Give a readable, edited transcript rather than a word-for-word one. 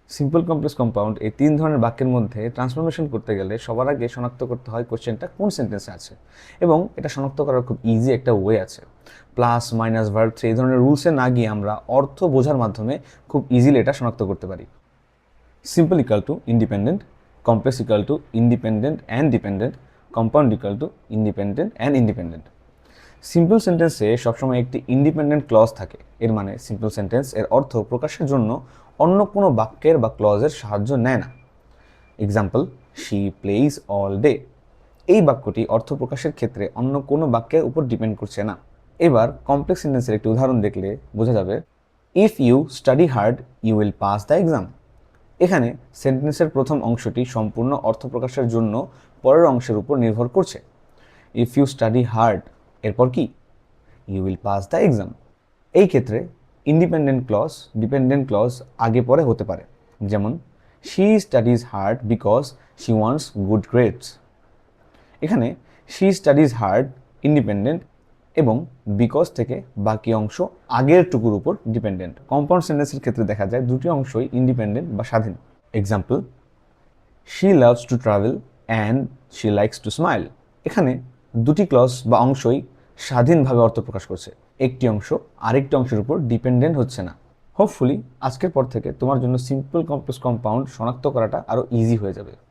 Simple complex compound এই তিন ধরনের বাক্যের মধ্যে ট্রান্সফরমেশন করতে গেলে সবার আগে শনাক্ত করতে হয় কোশ্চেনটা কোন সেন্টেন্সে আছে, এবং এটা শনাক্ত করার খুব ইজি একটা ওয়ে আছে। প্লাস মাইনাস ভার্ব থ্রি এই ধরনের রুলসে না গিয়ে আমরা অর্থ বোঝার মাধ্যমে খুব ইজিলি এটা শনাক্ত করতে পারি। Simple equal to independent, complex equal to independent and dependent, compound equal to independent and independent. Simple সেন্টেন্সে সবসময় একটি ইন্ডিপেন্ডেন্ট ক্লজ থাকে। এর মানে সিম্পল সেন্টেন্স এর অর্থ প্রকাশের জন্য অন্য কোনো বাক্যের বা ক্লজের সাহায্য নেয় না। Example, she plays all day. এই বাক্যটি অর্থ প্রকাশের ক্ষেত্রে অন্য কোনো বাক্যের উপর ডিপেন্ড করছে না। এবার কমপ্লেক্স সেন্টেন্সের একটি উদাহরণ দেখলে বোঝা যাবে, if you study hard you will pass the exam. এখানে সেন্টেন্সের প্রথম অংশটি সম্পূর্ণ অর্থ প্রকাশের জন্য পরের অংশের উপর নির্ভর করছে। ইফ ইউ স্টাডি হার্ড, এরপর কি? You will pass the exam. এই ক্ষেত্রে ইন্ডিপেন্ডেন্ট ক্লজ ডিপেন্ডেন্ট ক্লজ আগে পরে হতে পারে, যেমন she studies hard because she wants good grades. এখানে শি স্টাডিজ হার্ড ইন্ডিপেন্ডেন্ট এবং বিকজ থেকে বাকি অংশ আগের টুকুর উপর ডিপেন্ডেন্ট। কম্পাউন্ড সেন্টেন্সের ক্ষেত্রে দেখা যায় দুটি অংশই ইন্ডিপেন্ডেন্ট বা স্বাধীন। Example, she loves to travel and she likes to smile. এখানে দুটি ক্লজ বা অংশই স্বাধীনভাবে অর্থ প্রকাশ করছে, একটি অংশ আরেকটি অংশের উপর ডিপেন্ডেন্ট হচ্ছে না। হোপফুলি আজকের পর থেকে তোমার জন্য সিম্পল কমপ্লেক্স কম্পাউন্ড শনাক্ত করাটা আরও ইজি হয়ে যাবে।